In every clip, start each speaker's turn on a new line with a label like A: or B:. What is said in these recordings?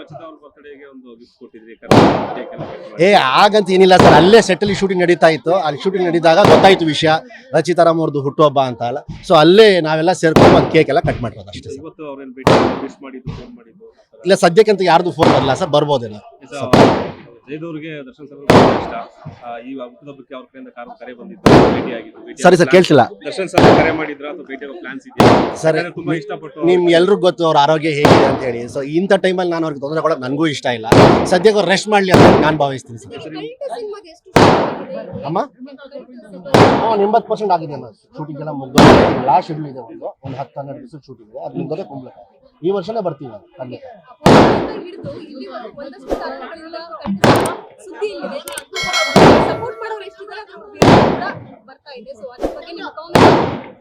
A: ರಚಿತಾ ಅವ್ರ ಬರ್ತ್ಡೇಗೆ ಒಂದು gift ಕೊಟ್ಟಿದ್ರಿ cake ಎಲ್ಲ cut ಮಾಡಿ.
B: ಏ ಆಗಂತ ಏನಿಲ್ಲ ಸರ್, ಅಲ್ಲೇ ಸೆಟ್ಟಲ್ಲಿ ಶೂಟಿಂಗ್ ನಡೀತಾ ಇತ್ತು. ಅಲ್ಲಿ ಶೂಟಿಂಗ್ ನಡೀದಾಗ ಗೊತ್ತಾಯ್ತು ವಿಷಯ ರಚಿತಾರಾಮ್ ಅವ್ರದ್ದು ಹುಟ್ಟುಹಬ್ಬ ಅಂತ ಅಲ್ಲ. ಸೊ ಅಲ್ಲೇ ನಾವೆಲ್ಲ ಸೇರ್ಕೊಂಡು ಒಂದು ಕೇಕ್ ಎಲ್ಲ ಕಟ್ ಮಾಡಿರೋದು ಅಷ್ಟೇ ಸರ್.
A: ಇವತ್ತು ಅವ್ರೇನ್ ಭೇಟಿ ವಿಶ್ ಮಾಡಿದ್ದು ಫೋನ್ ಮಾಡಿದ್ದು ಆ ಥರ.
B: ಇಲ್ಲ ಸದ್ಯಕ್ಕಂತ ಯಾರ್ದು ಫೋನ್ ಬರಲ್ಲ ಸರ್, ಬರ್ಬೋದೇನೋ.
A: ಜಯದವ್ರಿಗೆ ದರ್ಶನ್ ಸರ್ ತುಂಬಾ ಇಷ್ಟ. ಈ ಹುಟ್ಟುಹಬ್ಬಕ್ಕೆ ಅವ್ರ ಕಡೆಯಿಂದ ಕರೆ ಬಂದಿತ್ತು, ಭೇಟಿ ಆಗಿದ್ದು.
B: ಸರಿ ಸರ್, ಕೇಳ್ತಿಲ್ಲ.
A: ದರ್ಶನ್ ಸರ್ ಕರೆ ಮಾಡಿದ್ರ ಅಥವಾ ಭೇಟಿ ಆಗೋ ಪ್ಲಾನ್ಸ್ ಇದೆಯಾ
B: ಸರ್,
A: ಯಾಕಂದ್ರೆ ತುಂಬಾ ಇಷ್ಟಪಟ್ಟು
B: ನಿಮ್ ಎಲ್ರಿಗೂ ಗೊತ್ತು ಅವ್ರ ಆರೋಗ್ಯ ಹೇಗಿದೆ ಅಂತ ಹೇಳಿ. ಸೊ ಇಂಥ ಟೈಮಲ್ಲಿ ನಾನು ಅವ್ರಿಗೆ ತೊಂದರೆ ಕೊಡೋಕೆ ನನಗೂ ಇಷ್ಟ ಇಲ್ಲ. ಸದ್ಯಕ್ಕೆ ಅವ್ರು ರೆಸ್ಟ್ ಮಾಡಲಿ ಅಂತ ನಾನು ಭಾವಿಸ್ತೀನಿ ಸರ್. ಅಮ್ಮ 80% ಆಗಿದೆ ಅಮ್ಮ, ಶೂಟಿಂಗ್ ಎಲ್ಲ ಮುಗ್ದು ಲಾಸ್ಟ್ ಶೆಡ್ಯೂಲ್ ಇದೆ. ಒಂದು 10-12 ದಿವಸ ಶೂಟಿಂಗ್ ಇದೆ, ಅದು ಮುಗ್ದೋದೆ ಕುಂಬ್ಳಕ. ಈ ವರ್ಷನೇ ಬರ್ತೀವಿ ನಾವು ಖಂಡಿತ.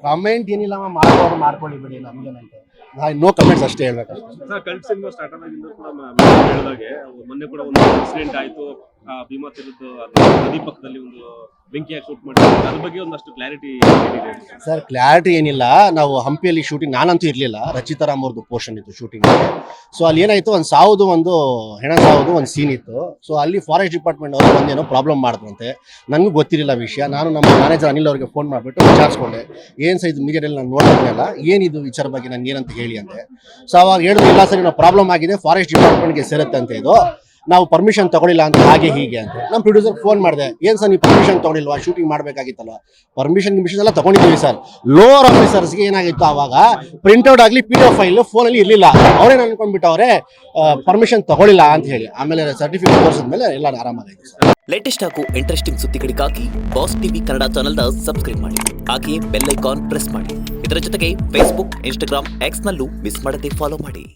B: ಕಮೆಂಟ್ ಏನಿಲ್ಲ ಮಾಡೋರು ಮಾಡ್ಕೊಳ್ಳಿ ಬಿಡಿ, ನಮ್ಗೇನಂತೆ ನೋ ಕಮೆಂಟ್ಸ್ ಅಷ್ಟೇ ಹೇಳ್ಬೇಕು.
A: ಸರ್ ಕಲ್ಟ್ ಸಿನಿಮಾ ಸ್ಟಾರ್ಟ್ ಆದಾಗಿಂದ ಕೂಡ ಹೇಳಿದಾಗೆ ಮೊನ್ನೆ ಕೂಡ ಒಂದು ಇನ್ಸಿಡೆಂಟ್ ಆಯ್ತು. ಭೀಮಾ ತಿರುದ್ದು ನದಿ ಪಕ್ಕದಲ್ಲಿ ಒಂದು ಬೆಂಕಿಯಾಗಿ ಶೂಟ್ ಮಾಡಿದ್ರು, ಅದ್ರ ಬಗ್ಗೆ ಒಂದಷ್ಟು ಕ್ಲಾರಿಟಿ ಏನಿದೆ
B: ಸರ್? ಕ್ಲಾರಿಟಿ ಏನಿಲ್ಲ, ನಾವು ಹಂಪಿಯಲ್ಲಿ ಶೂಟಿಂಗ್ ನಾನಂತೂ ಇರಲಿಲ್ಲ, ರಚಿತಾರಾಮ್ ಅವ್ರದ್ದು ಪೋರ್ಷನ್ ಇತ್ತು ಶೂಟಿಂಗ್. ಸೊ ಅಲ್ಲಿ ಏನಾಯ್ತು, ಒಂದು ಹೆಣ ಸಾವುದು ಒಂದು ಸೀನ್ ಇತ್ತು. ಸೊ ಅಲ್ಲಿ ಫಾರೆಸ್ಟ್ ಡಿಪಾರ್ಟ್ಮೆಂಟ್ ಅವರು ಒಂದೇನೋ ಪ್ರಾಬ್ಲಮ್ ಮಾಡಿದ್ರಂತೆ. ನನಗೂ ಗೊತ್ತಿರಲಿಲ್ಲ ವಿಷಯ. ನಾನು ನಮ್ಮ ಮ್ಯಾನೇಜರ್ ಅನಿಲ್ ಅವರಿಗೆ ಫೋನ್ ಮಾಡಿಬಿಟ್ಟು ವಿಚಾರಿಸ್ಕೊಂಡೆ, ಏನು ಸರ್ ಇದು ಮೀಡಿಯಾದಲ್ಲಿ ನಾನು ನೋಡ್ತಿದ್ನಲ್ಲ, ಏನಿದು ವಿಚಾರ ಬಗ್ಗೆ ನನಗೆ ಏನಂತ ಹೇಳಿ ಅಂತೆ. ಸೊ ಅವಾಗ ಹೇಳಿದ್ರು, ಇಲ್ಲ ಸರ್ ಏನೋ ಪ್ರಾಬ್ಲಮ್ ಆಗಿದೆ, ಫಾರೆಸ್ಟ್ ಡಿಪಾರ್ಟ್ಮೆಂಟ್ಗೆ ಸೇರುತ್ತೆ ಅಂತ, ಇದು ನಾವು ಪರ್ಮಿಷನ್ ತಗೊಳ್ಳಿಲ್ಲ ಅಂತ, ಹಾಗೆ ಹೀಗೆ ಅಂತ. ನಮ್ಮ ಪ್ರೊಡ್ಯೂಸರ್ ಫೋನ್ ಮಾಡಿದೆ, ಏನು ಸರ್ ನೀವು ಪರ್ಮಿಷನ್ ತಗೊಂಡಿಲ್ವಾ, ಶೂಟಿಂಗ್ ಮಾಡಬೇಕಾಗಿತ್ತಲ್ಲ. ಪರ್ಮಿಷನ್ ಎಲ್ಲ ತಗೊಂಡಿದ್ದೀವಿ ಸರ್. ಲೋವರ್ ಆಫೀಸರ್ಸ್ಗೆ ಏನಾಗಿತ್ತು, ಆವಾಗ ಪ್ರಿಂಟ್ಔಟ್ ಆಗಲಿ PDF ಫೈಲ್ ಫೋನಲ್ಲಿ ಇರಲಿಲ್ಲ. ಅವರೇನು ಅನ್ಕೊಂಡ್ಬಿಟ್ಟವ್ರೆ ಪರ್ಮಿಷನ್ ತಗೊಳ್ಳಿಲ್ಲ ಅಂತ ಹೇಳಿ. ಆಮೇಲೆ ಸರ್ಟಿಫಿಕೇಟ್ ತೋರಿಸಿದ್ಮೇಲೆ ಎಲ್ಲ ಆರಾಮಾಗಿದೆ ಸರ್.
C: ಲೇಟೆಸ್ಟ್ ಹಾಗೂ ಇಂಟ್ರೆಸ್ಟಿಂಗ್ ಸುದ್ದಿಗಳಿಗಾಗಿ ಬಾಸ್ ಟಿವಿ ಕನ್ನಡ ಚಾನೆಲ್ನ ಸಬ್ಸ್ಕ್ರೈಬ್ ಮಾಡಿ, ಹಾಗೆಯೇ ಬೆಲ್ ಐಕಾನ್ ಪ್ರೆಸ್ ಮಾಡಿ. ಇದರ ಜೊತೆಗೆ ಫೇಸ್ಬುಕ್, ಇನ್ಸ್ಟಾಗ್ರಾಮ್, ಎಕ್ಸ್ ನಲ್ಲೂ ಮಿಸ್ ಮಾಡದೆ ಫಾಲೋ ಮಾಡಿ.